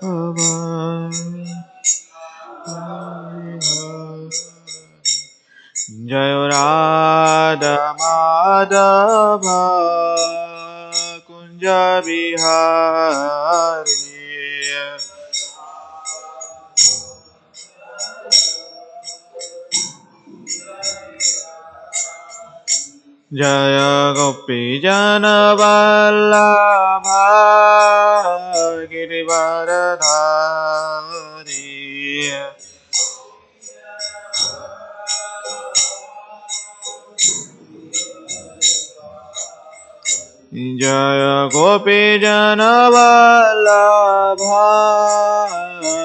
Jai Radha Madhava Kunja Bihari Jaya Gopi Jana Vallabha Girivaradhari Jaya Gopi Jana Vallabha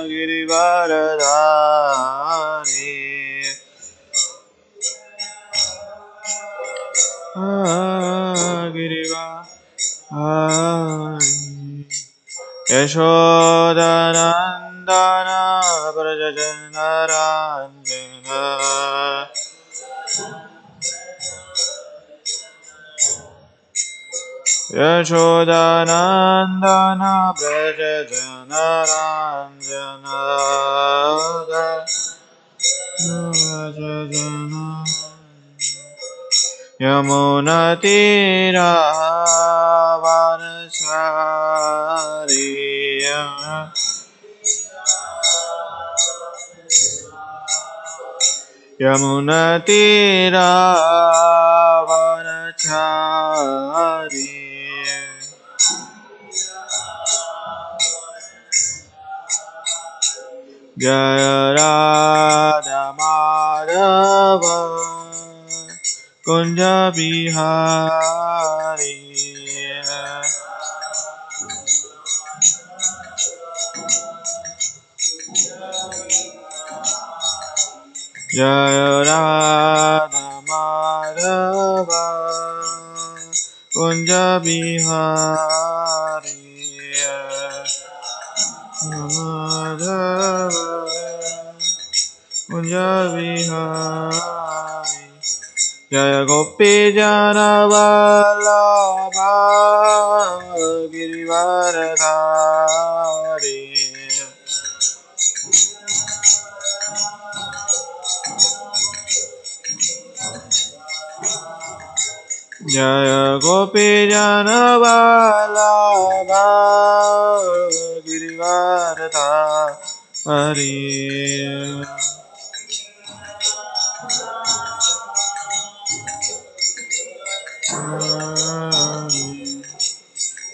Girivaradhari Girivaradhari Yashodanandana Brajajanaranjana Yashodanandana Brajajanaranjana Yamunatira Vanachariya Yamunatira Vanachariya Jaya Radha Madhava Kunja Bihari Jaya Radha Madhava Kunja Bihari Madhava Kunja Bihari Jaya Gopi Jana Vallabha Girivaradhari Jaya Gopi Jana Vallabha Girivaradhari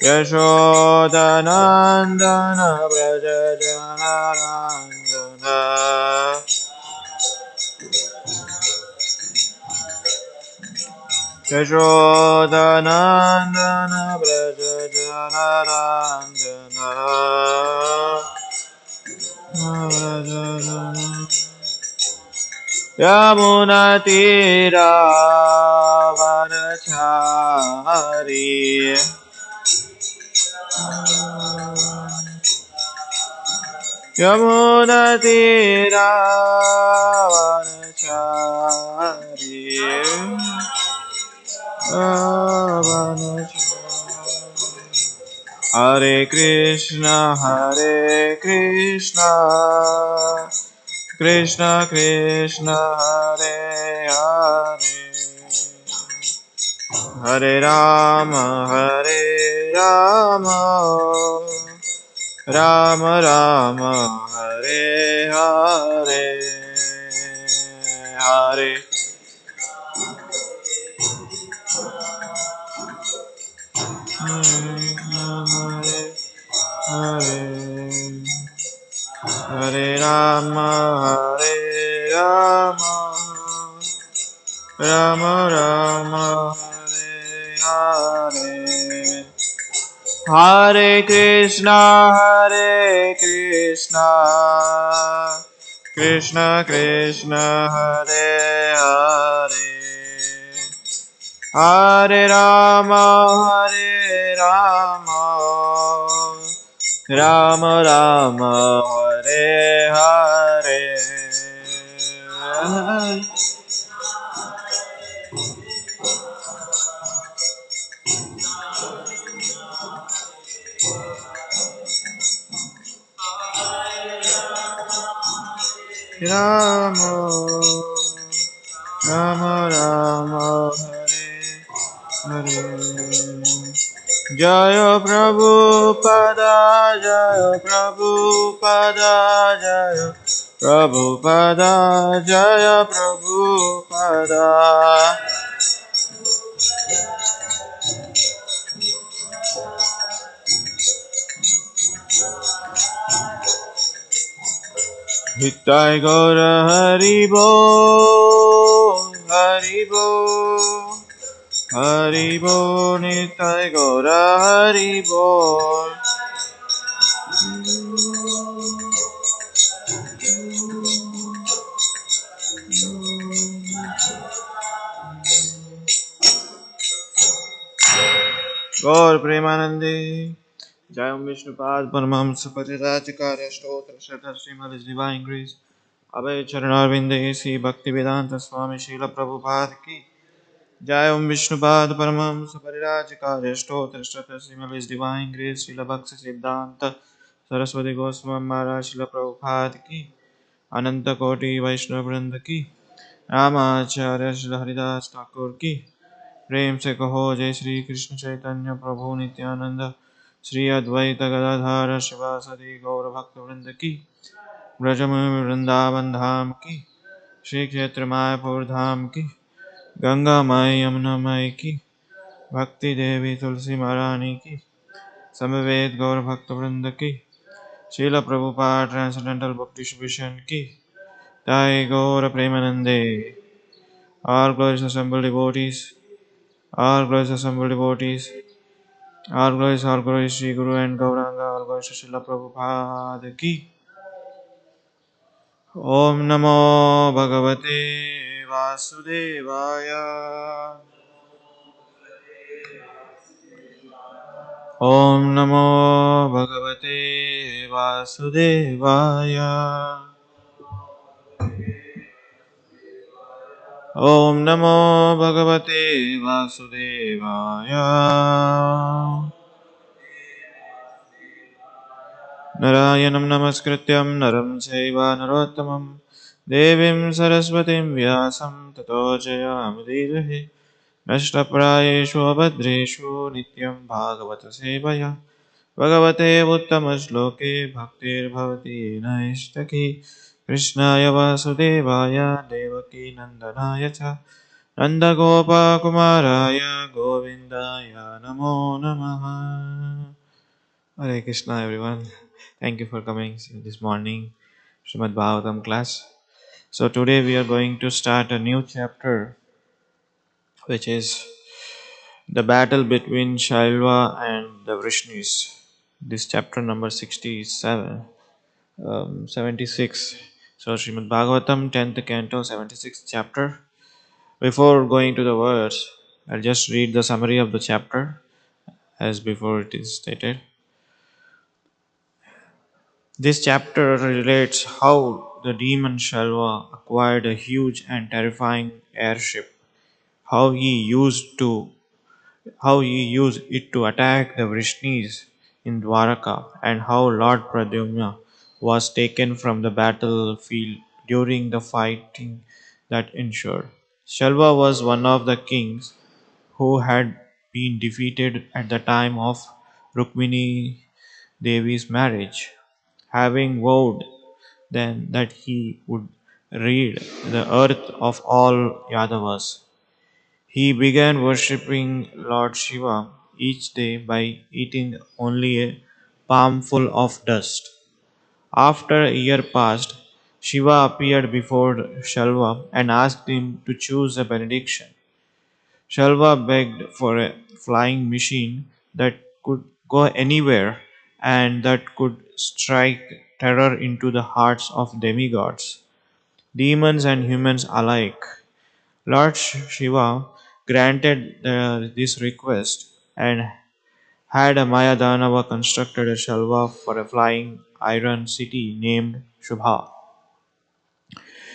Yashodanandana Brajajanaranjana Yashodanandana Brajajanaranjana Yamunatira Vanachari Yamunatira Vanachari Hare Krishna Krishna Krishna Hare Hare Hare Rama Rama Rama Hare Hare Hare Hare Hare Rama Rama Rama Hare Hare Hare Krishna Krishna Krishna Hare Hare Hare Rama Rama Rama Hare Hare Rama Rama Rama Hare Hare Jaya Prabhupada Jaya Prabhupada Jaya Prabhupada Jaya Prabhupada Nitai Gaura Haribo Haribo Haribo Nitai Gaura Haribo Gaur Premanande Jai Vishnupad Paramamsa Parirajakarya Stotra Shraddha Srimad His Divine Grace Abhay Charanarvinde Sri Bhaktivedanta Swami Srila Prabhupada Ki Jai Vishnupad Paramamsa Parirajakarya Stotra Shraddha Srimad His Divine Grace Srila Bhakti Siddhanta Saraswati Goswami Maharaj Srila Prabhupada Ki Ananta Koti Vaishnava Vrinda Ki Ramacharya Srila Haridas Thakur Ki प्रेम से कहो जय श्री कृष्ण चैतन्य प्रभु नित्यानंद श्री अद्वैत गदाधर शिवासदि गौर भक्त वृंद की ब्रजमय वृंदावन धाम की श्री क्षेत्र मायपुर धाम की गंगा माई यमुना माई की भक्ति देवी तुलसी महारानी की समवेत गौर भक्त वृंद की Srila Prabhupada transcendental book distribution की ताई गौर प्रेमानंदे all glorious assembled devotees all glorious assembled devotees all glories Shri Guru and Gauranga, all glories to Srila Prabhupada ki. Om Namo Bhagavate Vasudevaya. Om Namo Bhagavate Vasudevaya. Om Namo Bhagavate Vasudevaya. Narayanam Namaskrityam Naram Chaiva Narottamam Devim Saraswatim Vyasam Tato Jayamudirahe Nashtaprayeshu Abhadreshu Nityam Bhagavata Sevaya Bhagavate Uttamaśloke Bhaktir Bhavati Naishtaki Krishnaya Vasudevaya Devaki Nandanaya Cha Nanda Gopa Kumaraya Govindaya Namo Namaha. Hare Krishna everyone. Thank you for coming this morning Srimad Bhagavatam class. So today we are going to start a new chapter which is the battle between Shailva and the Vrishnis. This chapter number 67, 76. So Srimad Bhagavatam 10th canto 76th chapter. Before going to the verse, I'll just read the summary of the chapter as before it is stated. This chapter relates how the demon Shalva acquired a huge and terrifying airship, how he used it to attack the Vrishnis in Dwaraka, and how Lord Pradyumna was taken from the battlefield during the fighting that ensued. Shalva was one of the kings who had been defeated at the time of Rukmini Devi's marriage, having vowed then that he would rid the earth of all Yadavas. He began worshipping Lord Shiva each day by eating only a palmful of dust. After a year passed, Shiva appeared before Shalva and asked him to choose a benediction. Shalva begged for a flying machine that could go anywhere and that could strike terror into the hearts of demigods, demons, and humans alike. Lord Shiva granted this request and had a Mayadanava constructed a Shalva for a flying iron city named Shubha.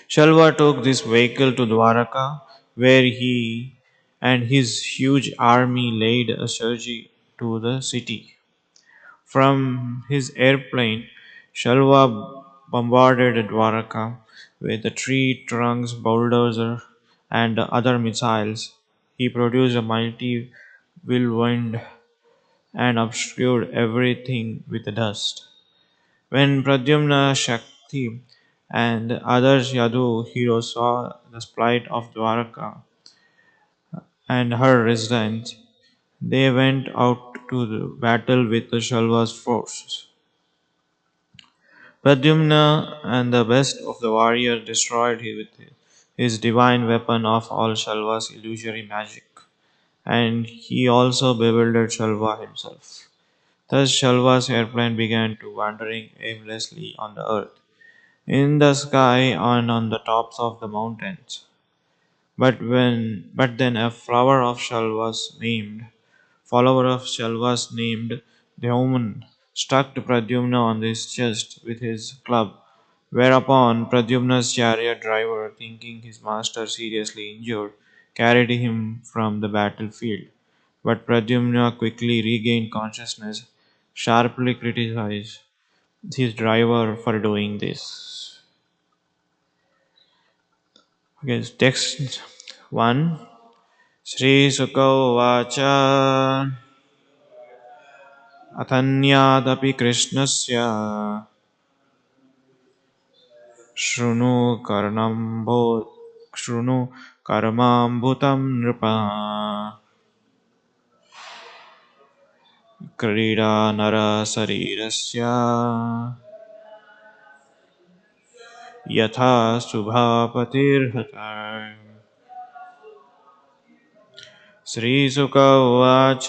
Shalva took this vehicle to Dwaraka, where he and his huge army laid a siege to the city. From his airplane, Shalva bombarded Dwarka with the tree trunks, bulldozers, and other missiles. He produced a mighty whirlwind and obscured everything with dust. When Pradyumna, Shakti, and others Yadu heroes saw the plight of Dwarka and her residents, they went out to the battle with the Shalva's forces. Pradyumna and the best of the warriors destroyed him with his divine weapon of all Shalva's illusory magic, and he also bewildered Shalva himself. Thus Shalva's airplane began to wandering aimlessly on the earth, in the sky and on the tops of the mountains. But then a follower of Shalva's named Dhyuman struck Pradyumna on his chest with his club, whereupon Pradyumna's chariot driver, thinking his master seriously injured, carried him from the battlefield. But Pradyumna quickly regained consciousness, sharply criticized his driver for doing this. Okay, text 1. Sri Sukha Vacha अथन्यादपि कृष्णस्य शृणु कर्णम्बो शृणु कर्माम्बुतं नृप क्रीडा नरशरीरस्य यथा शुभापतिर्हता श्रीशुक उवाच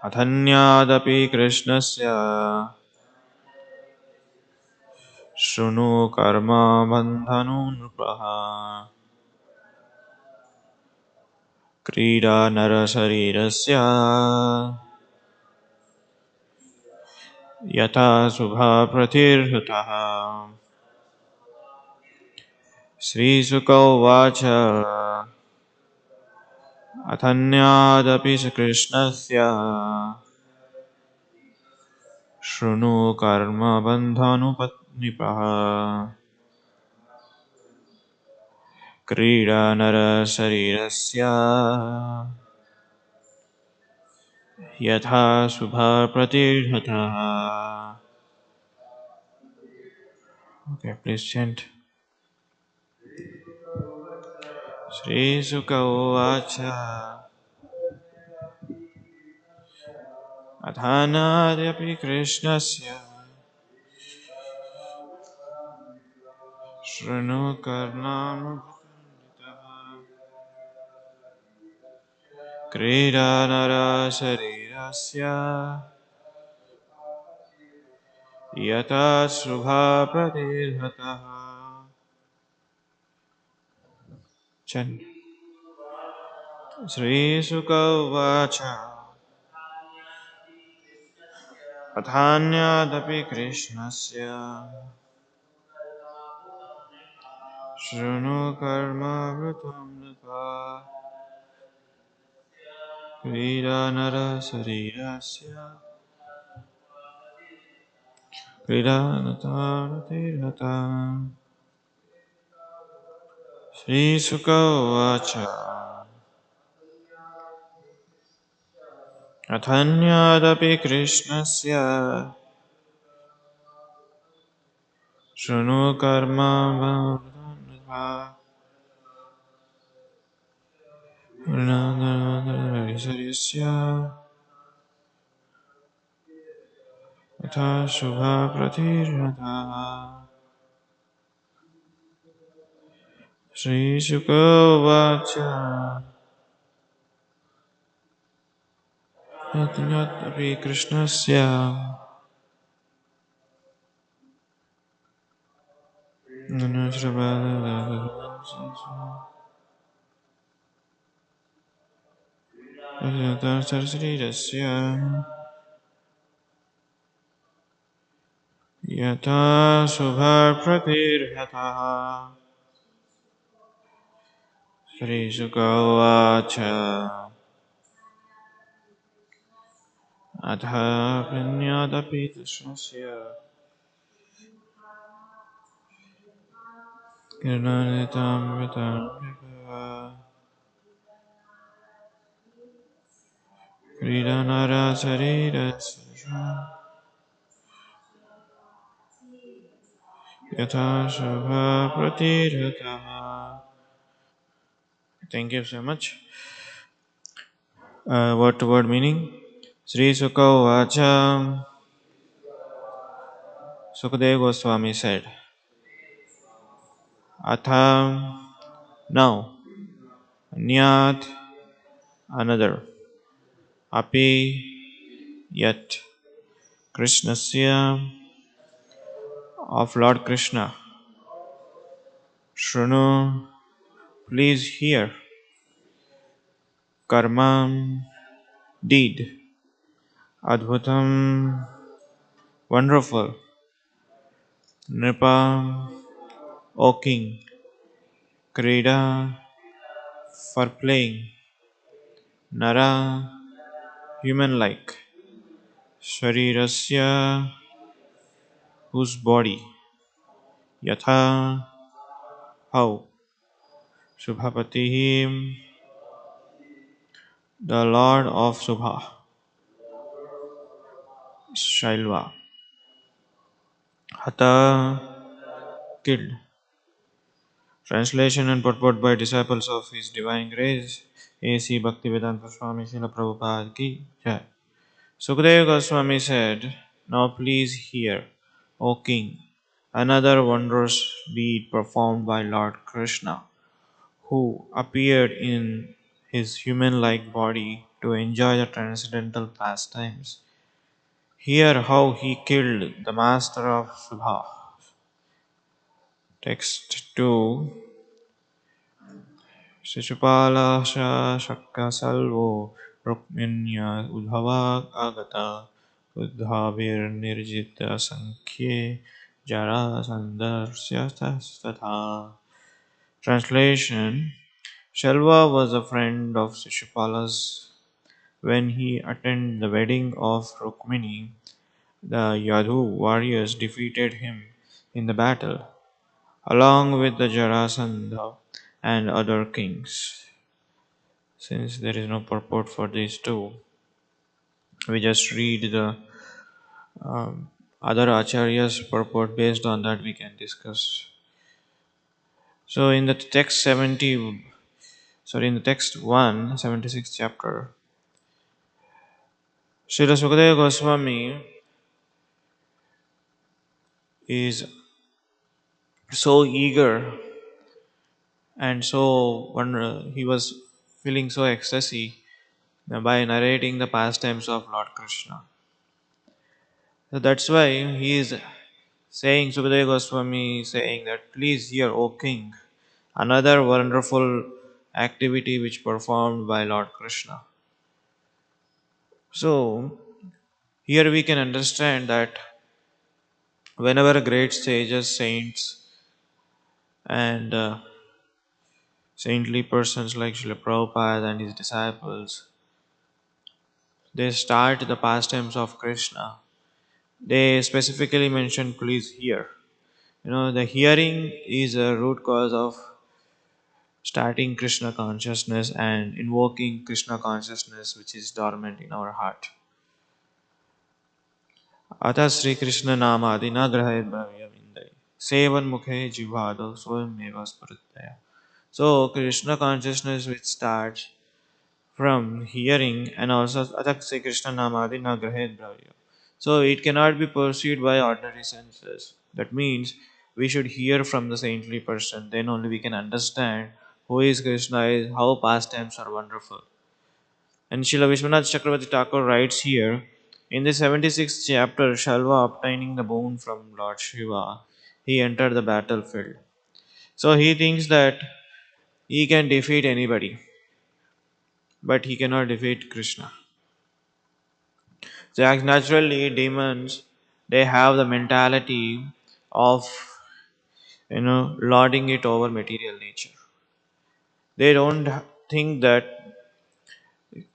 अथन्यादपि कृष्णस्य शृणु कर्मबन्धनो नृपः क्रीडा नरशरीरस्य यथा शुभाप्रतिर्हतः श्रीशुक उवाच अथन्यादपि कृष्णस्य शृणु कर्मबन्धनुपनिपः क्रीडा नरशरीरस्य यथा शुभाप्रतिर्हतः. Okay, please chant. श्रीशुक उवाच अथानादपि कृष्णस्य शृणु कर्णानुपतः क्रीडा नरशरीरस्य यथा शुभाप्रतिर्हतः. चन् श्रीशुक उवाच अथान्यादपि कृष्णस्य शृणु कर्मामृतं नृपा क्रीडा नरशरीरस्य क्रीडा नतारतिर्हता. श्रीशुक उवाच अथन्यादपि कृष्णस्य शृणु कर्मामृतं नृपा क्रीडा नरशरीरस्य यथा शुभाप्रतिर्हता. श्रीशुक उवाच अथन्यादपि कृष्णस्य शरीरस्य यथा शुभप्रतिर्हतः. श्रीशुक उवाच अथ प्रज्ञादपि कृष्णस्य Kirnanitamritam Kridanara Sarira Yatha Shubha Pratirataha. Thank you so much. Word to word meaning. Sri Sukha Vacha Sukadeva Goswami said, Atham now, Anyat another, Api yet, Krishnasya of Lord Krishna, Shrunu please hear, Karmam deed, Adbhutam wonderful, Nripa O king, Krida for playing, Nara human like, Sharirasya whose body, Yatha how, Subhapatihim the Lord of Subha, Shailva, Hatha killed. Translation and purport by disciples of His Divine Grace, A.C. Bhaktivedanta Swami Srila Prabhupada ki Jai. Sukadeva Goswami said, Now please hear, O King, another wondrous deed performed by Lord Krishna, who appeared in his human-like body to enjoy the transcendental pastimes. Hear how he killed the master of Subha. Text 2. Shishupala Shakka Salvo Rukminya Udhava Agata Udhavir Nirjita Sankhye Jara Sandarsya Tatha. Translation. Shalva was a friend of Shishupala's. When he attended the wedding of Rukmini, the Yadu warriors defeated him in the battle, along with the Jarasandha and other kings. Since there is no purport for these two, we just read the other acharyas purport. Based on that we can discuss. So in the text 1, 76th chapter, Srila Sukadeva Goswami is so eager and so he was feeling so ecstasy by narrating the pastimes of Lord Krishna. So that's why he is saying, Sukadeva Goswami is saying that, please hear, O King, another wonderful activity which performed by Lord Krishna. So here we can understand that whenever great sages, saints, and saintly persons like Srila Prabhupada and his disciples, they start the pastimes of Krishna, they specifically mention, please hear. The hearing is a root cause of starting Krishna consciousness and invoking Krishna consciousness which is dormant in our heart. Ata Sri Krishna Namadi na grahayat bhavyavindai. Sevan mukhe jivado swameva spritaya. So Krishna consciousness which starts from hearing and also Atak Sri Krishna Namadi na grahayat bhavya. So it cannot be perceived by ordinary senses. That means we should hear from the saintly person, then only we can understand who is Krishna, is how pastimes are wonderful. And Srila Vishwanath Chakravarti Thakur writes here, in the 76th chapter, Shalva obtaining the boon from Lord Shiva, he entered the battlefield. So he thinks that he can defeat anybody, but he cannot defeat Krishna. So naturally, demons, they have the mentality of lording it over material nature. They don't think that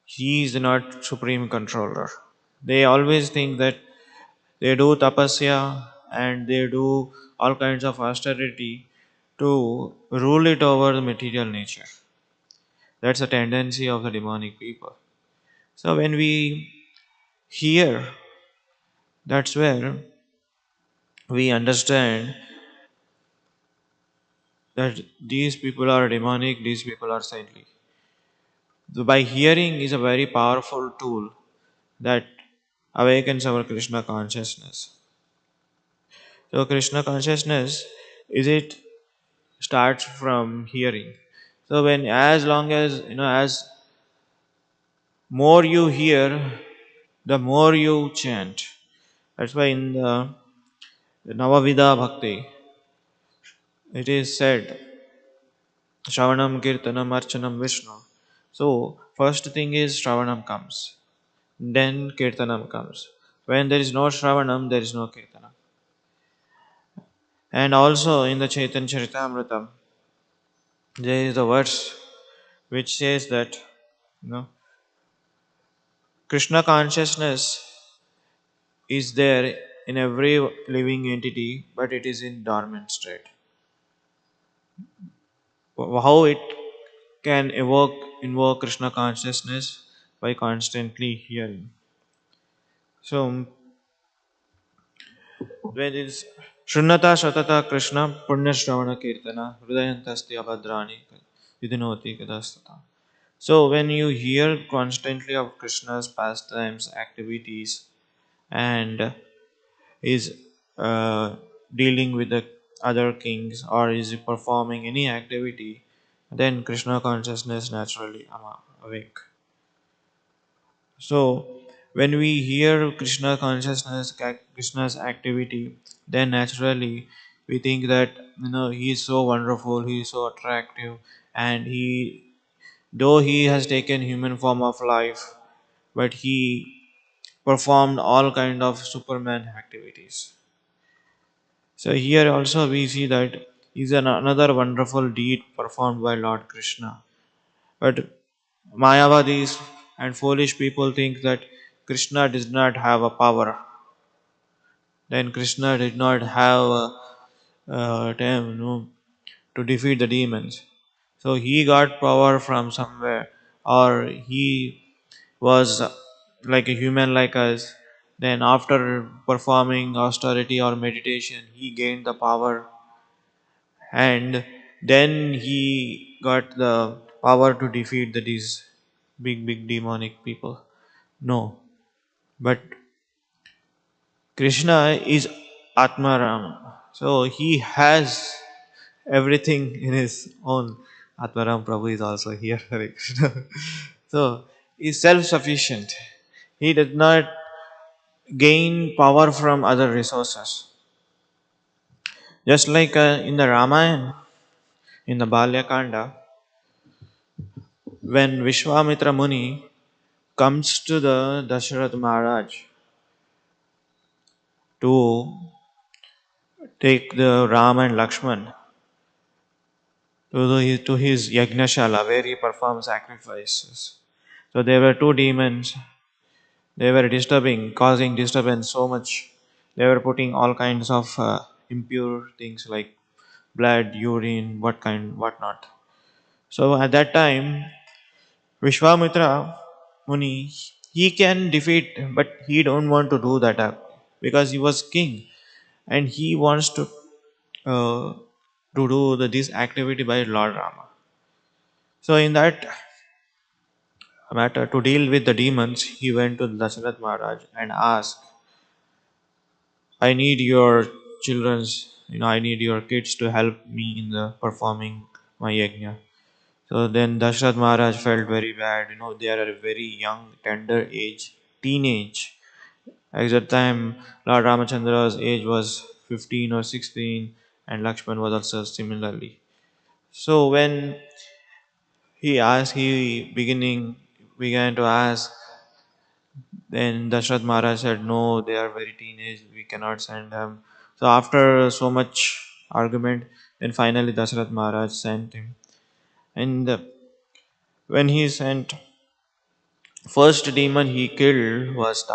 he is not supreme controller. They always think that they do tapasya and they do all kinds of austerity to rule it over the material nature. That's a tendency of the demonic people. So when we hear, that's where we understand that these people are demonic, these people are saintly. So by hearing is a very powerful tool that awakens our Krishna consciousness. So Krishna consciousness is it starts from hearing. So when as long as as more you hear, the more you chant. That's why in the Navavida Bhakti it is said Shravanam Kirtanam Archanam Vishnu. So first thing is Shravanam comes. Then Kirtanam comes. When there is no Shravanam, there is no Kirtanam. And also in the Chaitanya Charitamrita, there is a verse which says that you know Krishna consciousness is there in every living entity, but it is in dormant state. How it can invoke Krishna consciousness by constantly hearing. So when it is Shunnata Shatata Krishna Punya Shravana Kirtana Hridayantasti Abhadrani Vidinoti Kadastata. So when you hear constantly of Krishna's pastimes, activities, and is dealing with the other kings or is performing any activity, then Krishna consciousness naturally awake. So when we hear Krishna consciousness, Krishna's activity, then naturally we think that he is so wonderful, he is so attractive, and though he has taken human form of life, but he performed all kind of Superman activities. So here also we see that is another wonderful deed performed by Lord Krishna. But Mayavadis and foolish people think that Krishna does not have a power. Then Krishna did not have time, to defeat the demons. So he got power from somewhere, or he was like a human like us. Then after performing austerity or meditation, he gained the power, and then he got the power to defeat these big demonic people. No, but Krishna is Atmaram. So he has everything in his own. Atmaram Prabhu is also here. Hare Krishna. So he's self sufficient. He does not gain power from other resources. Just like in the Ramayana, in the Balya Kanda, when Vishwamitra Muni comes to the Dasharath Maharaj to take the Ram and Lakshman to his Yagnashala where he performs sacrifices. So there were two demons. They were disturbing, causing disturbance so much. They were putting all kinds of impure things like blood, urine, what not. So at that time, Vishwamitra Muni, he can defeat, but he don't want to do that because he was king and he wants uh, to do this activity by Lord Rama. So in that matter, to deal with the demons, he went to Dasharath Maharaj and asked, I need your children's, I need your kids to help me in the performing my yajna. So then Dashrath Maharaj felt very bad. They are at a very young, tender age, teenage. At that time, Lord Ramachandra's age was 15 or 16, and Lakshman was also similarly. So when he began to ask, then Dashrath Maharaj said, no, they are very teenage, we cannot send them. So after so much argument, then finally Dashrath Maharaj sent him. And when he sent, first demon he killed was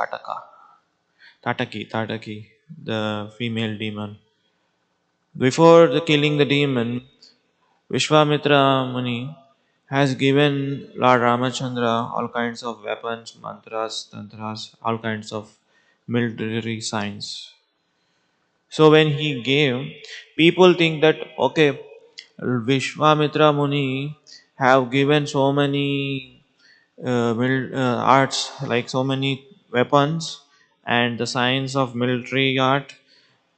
Tataki, the female demon. Before the killing the demon, Vishwamitra Muni has given Lord Ramachandra all kinds of weapons, mantras, tantras, all kinds of military science. So when he gave, people think that okay, Vishwamitra Muni have given so many arts, like so many weapons and the science of military art.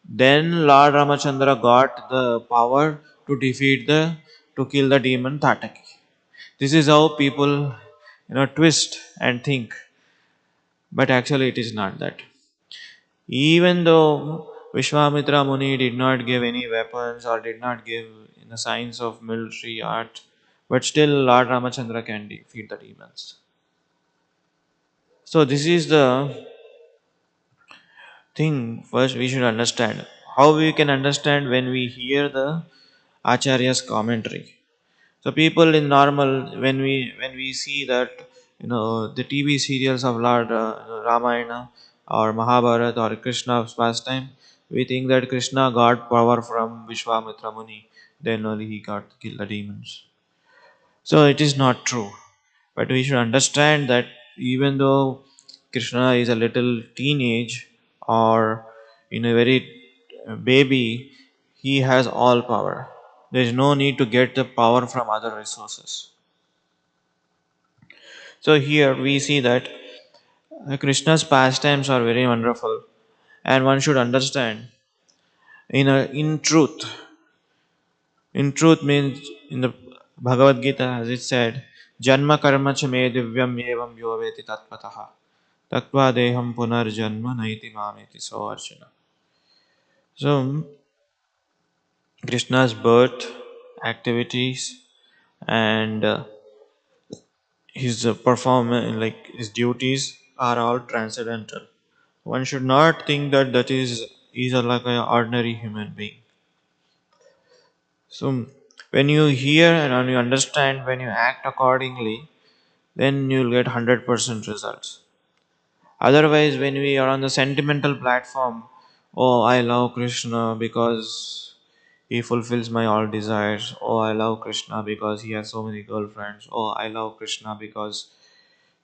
Then Lord Ramachandra got the power to defeat to kill the demon Tataki. This is how people twist and think, but actually it is not that. Even though Vishwamitra Muni did not give any weapons or did not give in the science of military art, but still Lord Ramachandra can defeat the demons. So this is the thing first we should understand. How we can understand when we hear the Acharya's commentary. So people in normal when we see that the TV serials of Lord Ramayana or Mahabharata or Krishna's pastime, we think that Krishna got power from Vishwamitra Muni, then only he got to kill the demons. So it is not true. But we should understand that even though Krishna is a little teenage or in a very baby, he has all power. There is no need to get the power from other resources. So here we see that Krishna's pastimes are very wonderful, and one should understand in truth. In truth means in the Bhagavad Gita, as it said, Janma karma cha me divyam evam yoveti tatpataha. Tattva deham punarjanma naiti mameti. So Arjuna. So Krishna's birth, activities, and his performance, like his duties, are all transcendental. One should not think that is like an ordinary human being. So when you hear and when you understand, when you act accordingly, then you'll get 100% results. Otherwise, when we are on the sentimental platform, oh, I love Krishna because he fulfills my all desires. Oh, I love Krishna because he has so many girlfriends. Oh, I love Krishna because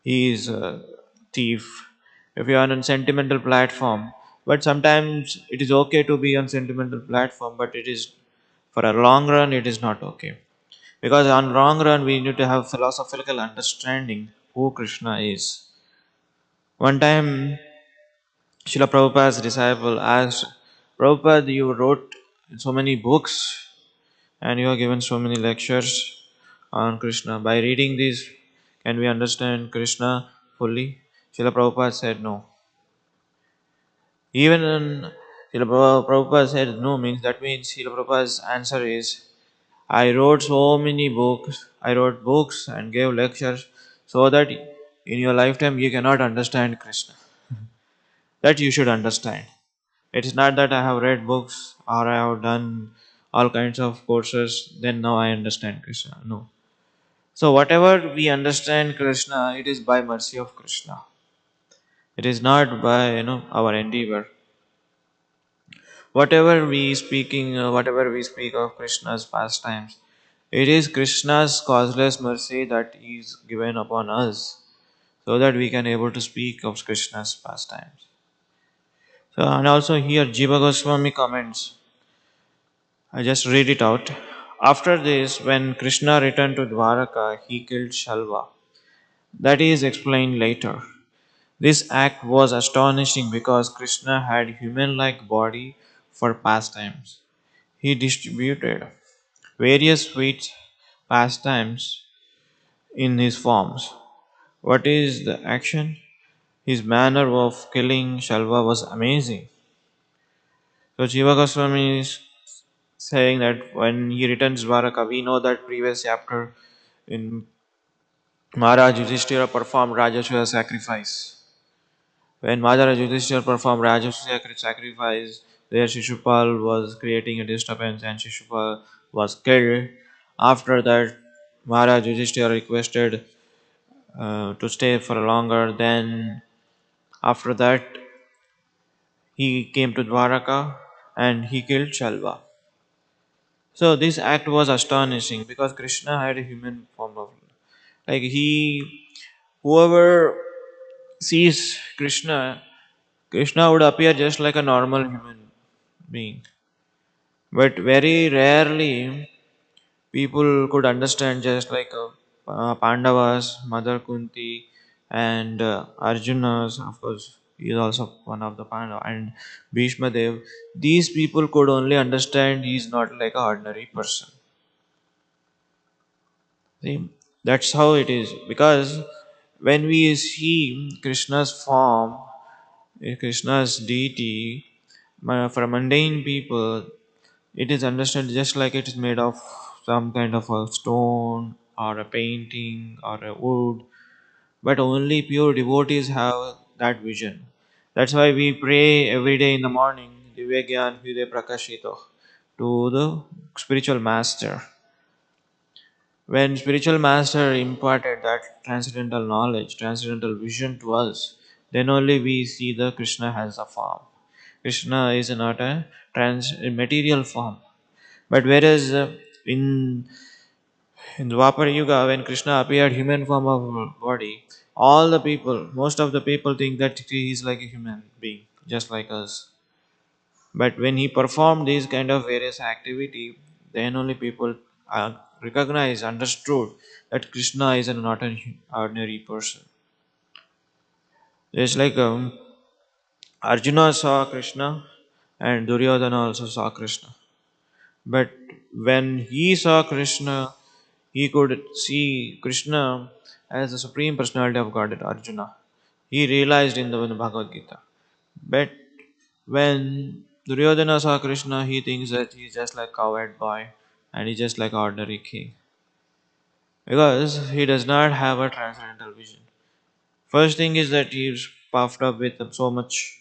he is a thief. If you are on sentimental platform, but sometimes it is okay to be on sentimental platform, but it is for a long run it is not okay. Because on long run we need to have philosophical understanding who Krishna is. One time Srila Prabhupada's disciple asked, Prabhupada, you wrote so many books and you have given so many lectures on Krishna. By reading these, can we understand Krishna fully? Srila Prabhupada said no. Even when Srila Prabhupada said no means that means Srila Prabhupada's answer is I wrote so many books, I wrote books and gave lectures so that in your lifetime you cannot understand Krishna. That you should understand. It is not that I have read books or I have done all kinds of courses, then now I understand Krishna. No. So whatever we understand Krishna, it is by mercy of Krishna. It is not by our endeavor. Whatever we speak of Krishna's pastimes, it is Krishna's causeless mercy that is given upon us, so that we can able to speak of Krishna's pastimes. So and also here Jiva Goswami comments. I just read it out. After this, when Krishna returned to Dwaraka, he killed Shalva. That is explained later. This act was astonishing because Krishna had human-like body for pastimes. He distributed various sweet pastimes in his forms. What is the action? His manner of killing Shalva was amazing. So Jiva Goswami is saying that when he returns Dwaraka, we know that previous chapter in Maharaj Yudhishthira performed Rajasuya sacrifice. When Maharaj Yudhishthira performed Rajasuya sacrifice, there Shishupal was creating a disturbance and Shishupal was killed. After that, Maharaj Yudhishthira requested to stay for longer. Then, after that, he came to Dwaraka and he killed Shalva. So this act was astonishing because Krishna had a human form of, like, whoever sees Krishna, Krishna would appear just like a normal human being. But very rarely people could understand, just like Pandavas, Mother Kunti, and Arjuna's, of course, he is also one of the Pandava, and Bhishma Dev. These people could only understand he is not like an ordinary person. See, that's how it is. Because when we see Krishna's form, Krishna's deity, for mundane people, it is understood just like it is made of some kind of a stone or a painting or a wood, but only pure devotees have that vision. That's why we pray every day in the morning, Divya Hriday Prakashito, to the spiritual master. When spiritual master imparted that transcendental knowledge, transcendental vision to us, then only we see the Krishna has a form. Krishna is not a material form. But whereas in Dwapar Yuga, when Krishna appeared human form of body, all the people, most of the people think that he is like a human being, just like us. But when he performed these kind of various activity, then only people recognize, understood that Krishna is not an ordinary person. It's like Arjuna saw Krishna and Duryodhana also saw Krishna. But when he saw Krishna, he could see Krishna as the Supreme Personality of Godhead, Arjuna. He realized in the Bhagavad Gita. But when Duryodhana saw Krishna, he thinks that he's just like cowherd boy and he's just like ordinary king. Because he does not have a transcendental vision. First thing is that he's puffed up with so much,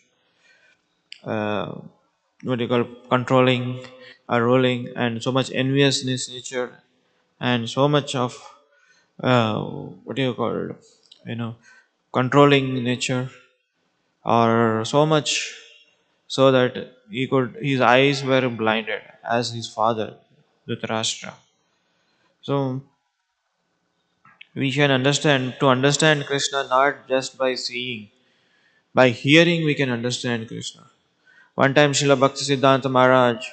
uh, what do you call, controlling or ruling, and so much enviousness nature, and so much of, what do you call, you know, controlling nature, or so much so that his eyes were blinded as his father Dhritarashtra. So we can understand, to understand Krishna not just by seeing, by hearing we can understand Krishna. One time Srila Bhakti Siddhanta Maharaj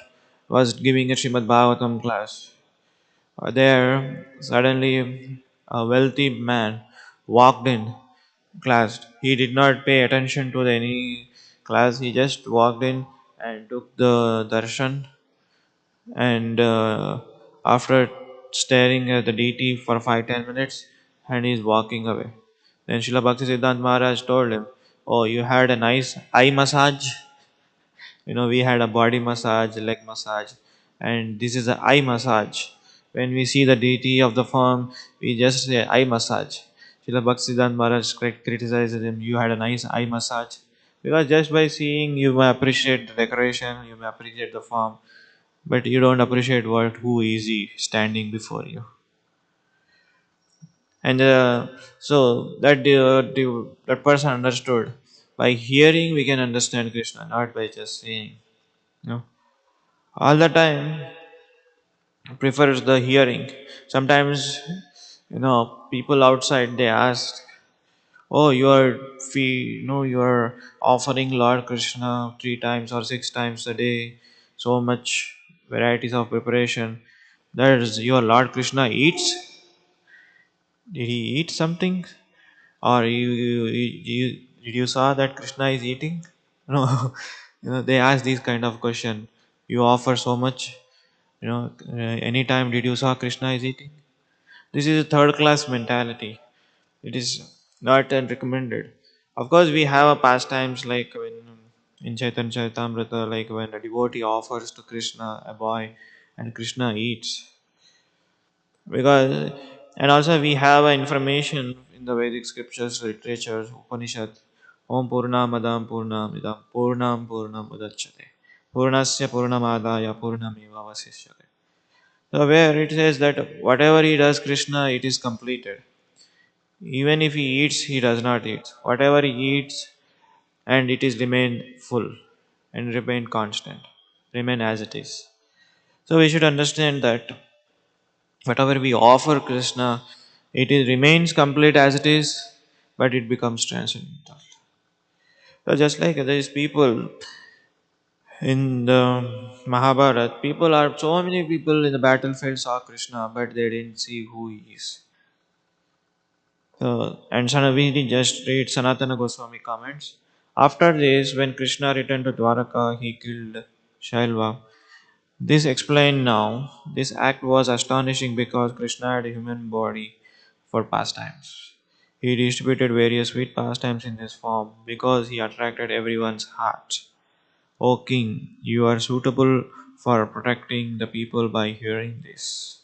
was giving a Srimad Bhagavatam class. There suddenly a wealthy man walked in class. He did not pay attention to any class. He just walked in and took the darshan, and after staring at the deity for 5-10 minutes, and he's walking away. Then Srila Bhakti Siddhant Maharaj told him, "Oh, you had a nice eye massage. We had a body massage, leg massage, and this is an eye massage. When we see the deity of the form, we just say eye massage." Srila Bhaktisiddhanta Maharaj criticizes him, "You had a nice eye massage." Because just by seeing, you may appreciate the decoration, you may appreciate the form, but you don't appreciate who is he standing before you. And so that person understood. By hearing, we can understand Krishna, not by just seeing. You know, all the time prefers the hearing. Sometimes, people outside they ask, "Oh, you are offering Lord Krishna 3 times or 6 times a day, so much varieties of preparation. That is your Lord Krishna eats? Did he eat something? Or did you saw that Krishna is eating?" No, they ask these kind of question. You offer so much, anytime did you saw Krishna is eating? This is a third class mentality. It is not recommended. Of course, we have a pastimes like when in Chaitanya Charitamrita, like when a devotee offers to Krishna a boy and Krishna eats. Because, and also we have information in the Vedic scriptures, literatures, Upanishad. Om Purnamadam Purnamidam Purnam Purnam Udachyate Purnasya Purnamadaya Purnameva Vasishyate. So where it says that whatever he does, Krishna, it is completed. Even if he eats, he does not eat. Whatever he eats, and it is remain full and remain constant, remain as it is. So we should understand that whatever we offer Krishna, remains complete as it is, but it becomes transcendental. So just like these people in the Mahabharata, people are so many people in the battlefield saw Krishna, but they didn't see who he is. So, and we just read Sanatana Goswami comments. After this, when Krishna returned to Dwaraka, he killed Shailva. This explained now. This act was astonishing because Krishna had a human body for pastimes. He distributed various sweet pastimes in this form because he attracted everyone's heart. O king, you are suitable for protecting the people by hearing this.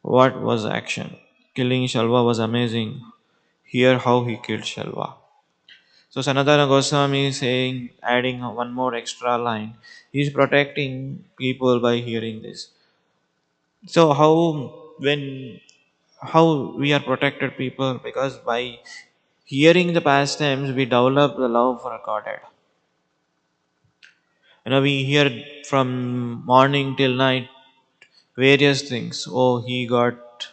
What was action? Killing Shalva was amazing. Hear how he killed Shalva. So Sanatana Goswami is saying, adding one more extra line, he is protecting people by hearing this. So how we are protected people, because by hearing the pastimes we develop the love for Godhead. We hear from morning till night various things. Oh, he got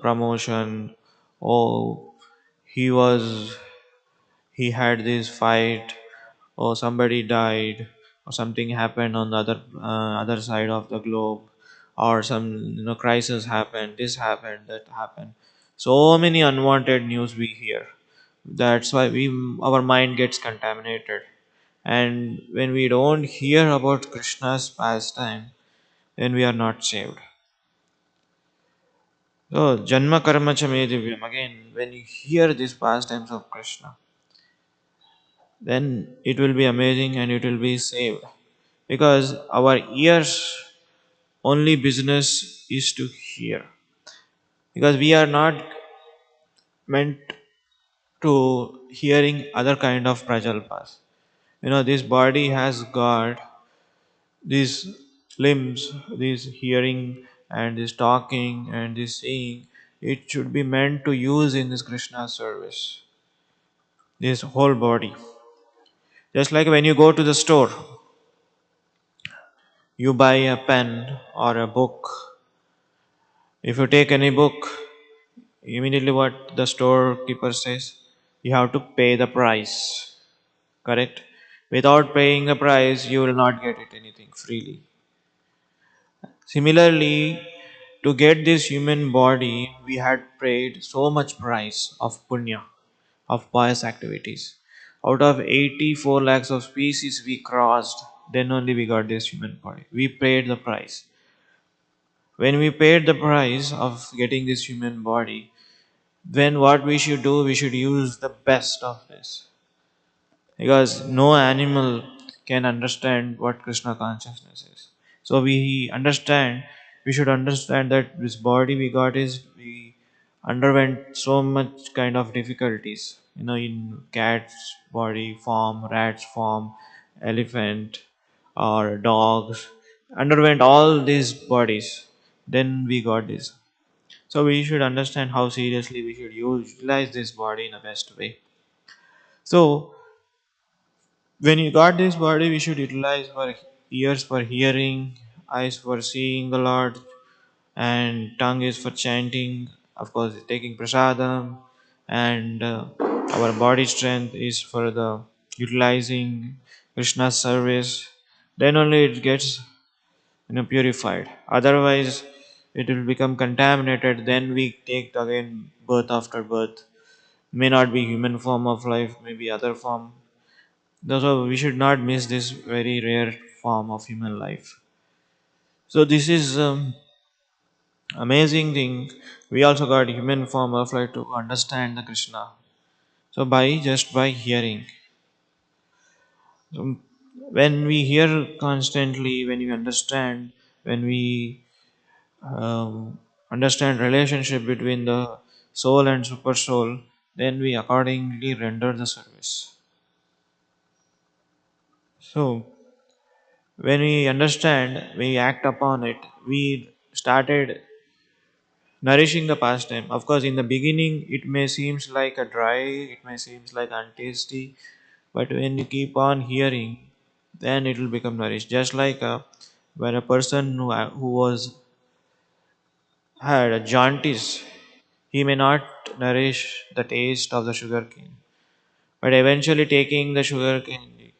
promotion. Oh, he was he had this fight, or somebody died, or something happened on the other side of the globe, or some crisis happened, this happened, that happened. So many unwanted news we hear. That's why we our mind gets contaminated. And when we don't hear about Krishna's pastime, then we are not saved. So janma karma cha me divyam, again when you hear these pastimes of Krishna, then it will be amazing and it will be saved. Because our ears only business is to hear. Because we are not meant to hearing other kind of prajalpas. This body has got these limbs, this hearing and this talking and this seeing. It should be meant to use in this Krishna service. This whole body. Just like when you go to the store, you buy a pen or a book. If you take any book, immediately what the storekeeper says, you have to pay the price. Correct? Without paying the price, you will not get it anything freely. Similarly, to get this human body, we had paid so much price of punya, of pious activities. Out of 84 lakhs of species we crossed, then only we got this human body. We paid the price. When we paid the price of getting this human body, then what we should do, we should use the best of this. Because no animal can understand what Krishna consciousness is. So we should understand that this body we got is, we underwent so much kind of difficulties. In cat's body form, rat's form, elephant, or dogs, underwent all these bodies. Then we got this. So we should understand how seriously we should utilize this body in the best way. So when you got this body, we should utilize for ears for hearing, eyes for seeing the Lord, and tongue is for chanting, of course, taking prasadam, and our body strength is for the utilizing Krishna's service. Then only it gets purified. Otherwise, it will become contaminated. Then we take again birth after birth. May not be human form of life, maybe other form. So we should not miss this very rare form of human life. So this is amazing thing. We also got human form of life to understand the Krishna. So by hearing. So when we hear constantly, when we understand, when we understand relationship between the soul and super soul, then we accordingly render the service. So when we understand, we act upon it, we started nourishing the pastime. Of course, in the beginning, it may seems like a dry, it may seems like untasty, but when you keep on hearing, then it will become nourished. Just like When a person who was had a jaundice, he may not nourish the taste of the sugar cane. But eventually taking the sugar cane,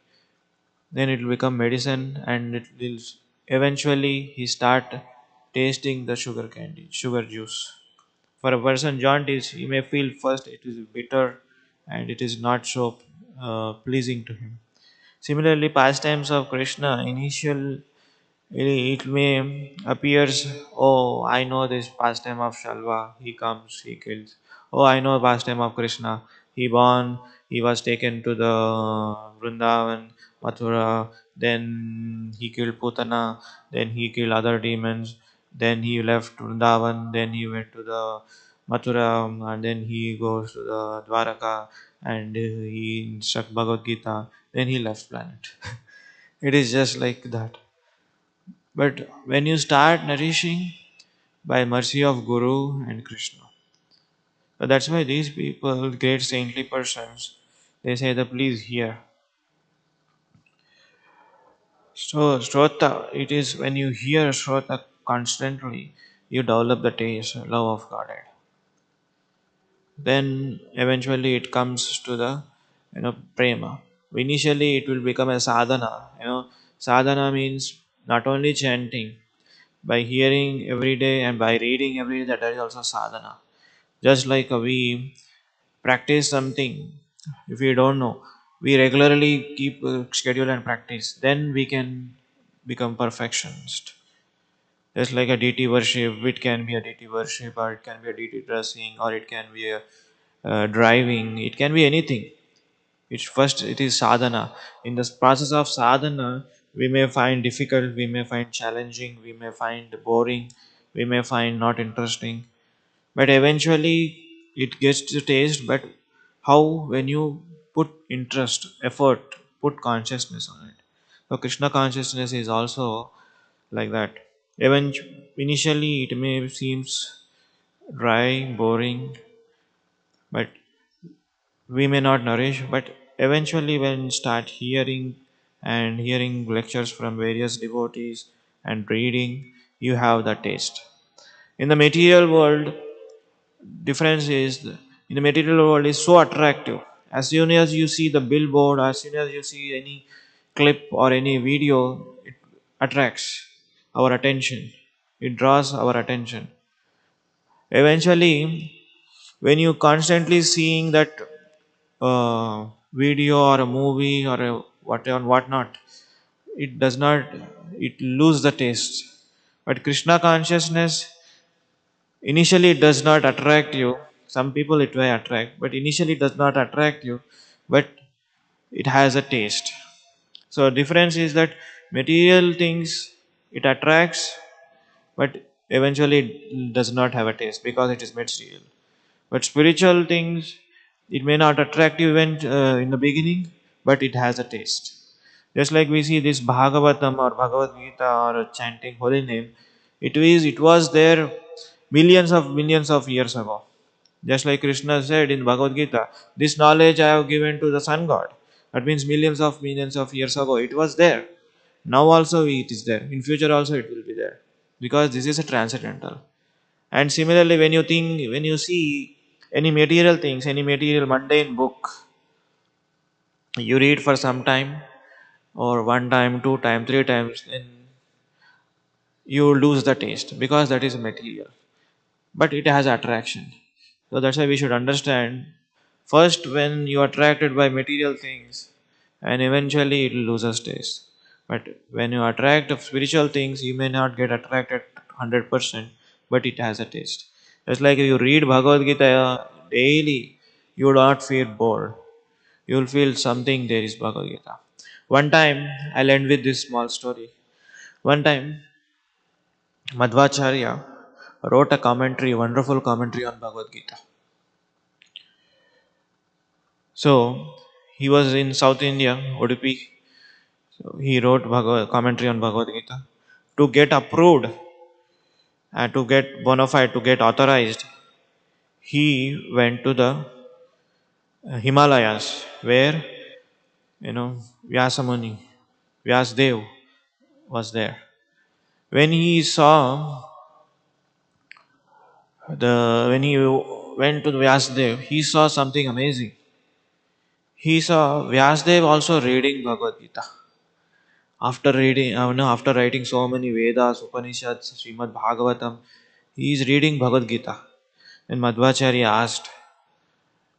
then it will become medicine and it will eventually he start tasting the sugar candy, sugar juice. For a person jaundice, he may feel first it is bitter and it is not so pleasing to him. Similarly, pastimes of Krishna, initial it may appears, oh, I know this pastime of Shalva. He comes, he kills. Oh, I know pastime of Krishna. He born, he was taken to the Vrindavan, Mathura. Then he killed Putana. Then he killed other demons. Then he left Vrindavan. Then he went to the Mathura, and then he goes to the Dwaraka, and he instruct Bhagavad Gita. Then he left planet. It is just like that. But when you start nourishing by mercy of Guru and Krishna, so that's why these people, great saintly persons, they say the please hear. So Shrota, it is when you hear Shrota constantly, you develop the taste, love of Godhead. Then eventually it comes to the prema. Initially it will become a sadhana. Sadhana means not only chanting, by hearing every day and by reading every day, that is also sadhana. Just like we practice something, if we don't know, we regularly keep schedule and practice, then we can become perfectionist. Just like a deity worship, it can be a deity worship, or it can be a deity dressing, or it can be a driving, it can be anything. It's first, it is sadhana. In the process of sadhana, we may find difficult, we may find challenging, we may find boring, we may find not interesting, but eventually it gets to taste. But how, when you put interest, effort, put consciousness on it. So Krishna consciousness is also like that. Initially it may seems dry, boring, but we may not nourish, but eventually when start hearing and hearing lectures from various devotees and reading, you have the taste. In the material world, difference is in the material world is so attractive. As soon as you see the billboard, as soon as you see any clip or any video, it attracts our attention, it draws our attention. Eventually, when you constantly seeing that video or a movie or a whatnot, it does not, it lose the taste. But Krishna consciousness, initially it does not attract you. Some people it may attract, but initially it does not attract you, but it has a taste. So difference is that material things it attracts, but eventually it does not have a taste because it is material. But spiritual things, it may not attract you even in the beginning, but it has a taste. Just like we see this Bhagavatam or Bhagavad Gita or chanting holy name, it was there millions of years ago. Just like Krishna said in Bhagavad Gita, this knowledge I have given to the Sun God. That means millions of years ago it was there. Now also it is there. In future also it will be there. Because this is a transcendental. And similarly, when you see any material things, any material mundane book, you read for some time, or one time, two time, three times, then you lose the taste because that is material. But it has attraction. So that's why we should understand first when you are attracted by material things, and eventually it loses taste. But when you attract of spiritual things, you may not get attracted 100%, but it has a taste. Just like if you read Bhagavad Gita daily, you will not feel bored. You will feel something there is Bhagavad Gita. One time, I'll end with this small story. One time, Madhvacharya wrote a commentary, wonderful commentary on Bhagavad Gita. So he was in South India, Udupi. So he wrote commentary on Bhagavad Gita. To get approved and to get bona fide, to get authorized, he went to the Himalayas, where Vyasamuni, Vyasdev was there. When he saw when he went to Vyasdev, he saw something amazing. He saw Vyasdev also reading Bhagavad Gita. After reading, no, after writing so many Vedas, Upanishads, Srimad Bhagavatam, he is reading Bhagavad Gita. And Madhvacharya asked,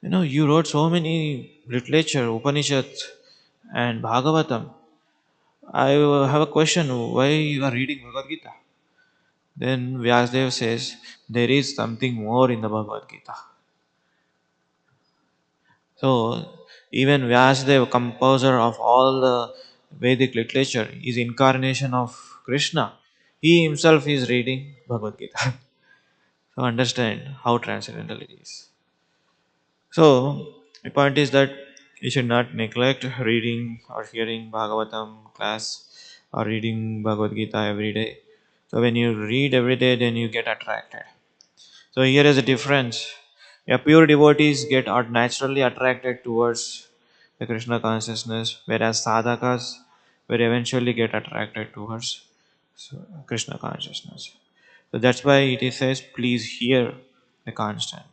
you wrote so many literature, Upanishads and Bhagavatam. I have a question. Why you are reading Bhagavad Gita? Then Vyasdev says, there is something more in the Bhagavad Gita. So, even Vyasdev, composer of all the Vedic literature, is incarnation of Krishna. He himself is reading Bhagavad Gita. So, understand how transcendental it is. So, the point is that you should not neglect reading or hearing Bhagavatam class or reading Bhagavad Gita every day. So, when you read every day, then you get attracted. So here is a difference. Yeah, pure devotees get are naturally attracted towards the Krishna consciousness, whereas sadhakas will eventually get attracted towards Krishna consciousness. So that's why it says, please hear the constant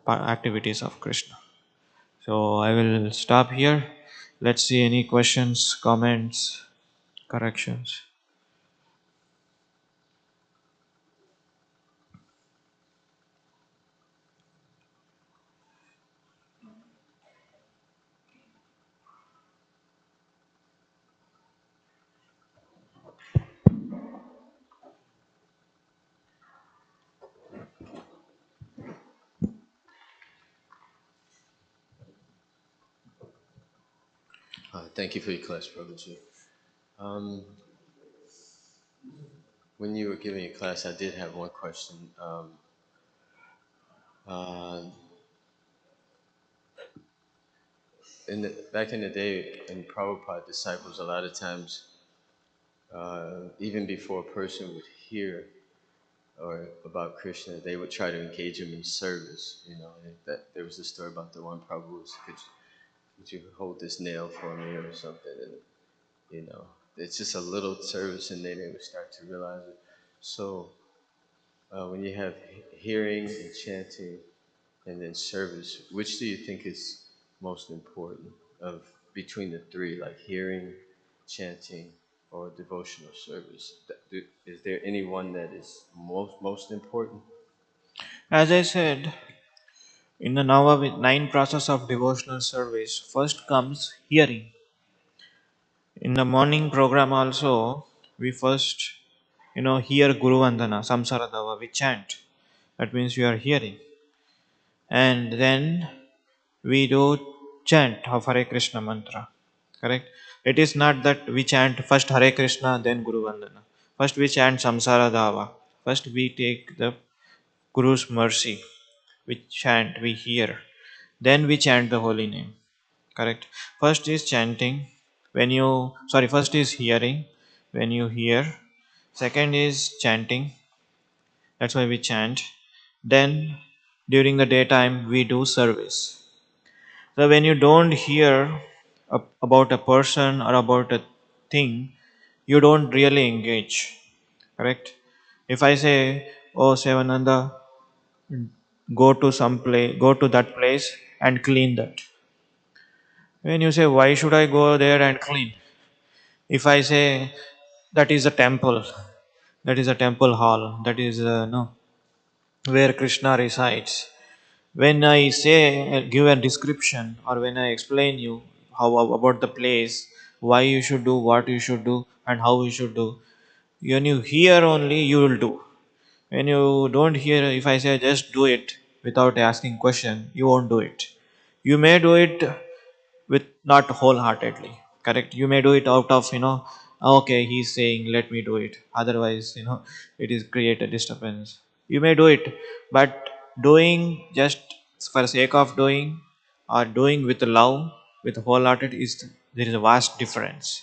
activities of Krishna. So I will stop here. Let's see any questions, comments, corrections. Thank you for your class, Prabhuji. Um, when you were giving a class, I did have one question. Uh, Back in the day, in Prabhupada disciples, a lot of times, even before a person would hear or about Krishna, they would try to engage him in service. And that there was a story about the one Prabhu was, could you hold this nail for me or something? And it's just a little service, and then they would start to realize it. So when you have hearing and chanting and then service, which do you think is most important of between the three, like hearing, chanting, or devotional service? Is there any one that is most important? As I said, in the nine process of devotional service, first comes hearing. In the morning program also, we first, hear Guru Vandana, Samsaradava, we chant. That means we are hearing. And then we do chant of Hare Krishna mantra. Correct? It is not that we chant first Hare Krishna, then Guru Vandana. First we chant Samsaradava. First we take the Guru's mercy. We chant, we hear. Then we chant the holy name. Correct. First is chanting. First is hearing. When you hear. Second is chanting. That's why we chant. Then during the daytime we do service. So when you don't hear about a person or about a thing, you don't really engage. Correct. If I say, oh Sevananda, go to that place and clean that. When you say, why should I go there and clean? If I say that is a temple, that is a temple hall, that is no, where Krishna resides. When I say give a description or when I explain you how about the place, why you should do, what you should do, and how you should do, when you hear only you will do. When you don't hear, if I say just do it without asking question, you won't do it. You may do it with not wholeheartedly, correct? You may do it out of okay, he's saying let me do it, otherwise it is create a disturbance. You may do it, but doing just for sake of doing or doing with love, with wholehearted, is there is a vast difference.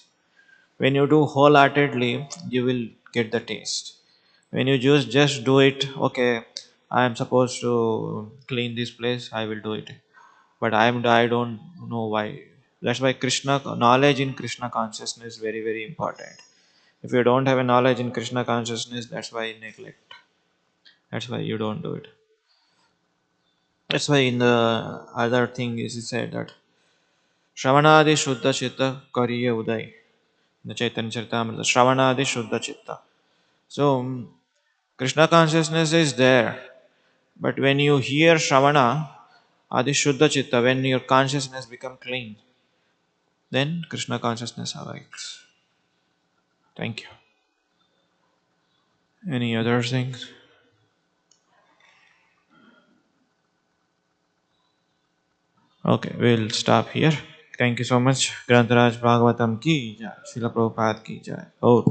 When you do wholeheartedly, you will get the taste. When you just do it, okay, I am supposed to clean this place, I will do it, but I don't know why. That's why Krishna knowledge in Krishna consciousness is very very important. If you don't have a knowledge in Krishna consciousness, that's why you neglect. That's why you don't do it. That's why in the other thing is he said that Shravanadi Shuddha Chitta Kariya Uday. The Chaitanya Charitamrita, Shravanadi Shuddha Chitta. So Krishna consciousness is there, but when you hear Shravana, Adi Shuddha Chitta, when your consciousness become clean, then Krishna consciousness awakes. Thank you. Any other things? Okay, we'll stop here. Thank you so much. Grantaraj Bhagavatam ki jai. Srila Prabhupada ki jai. Oh,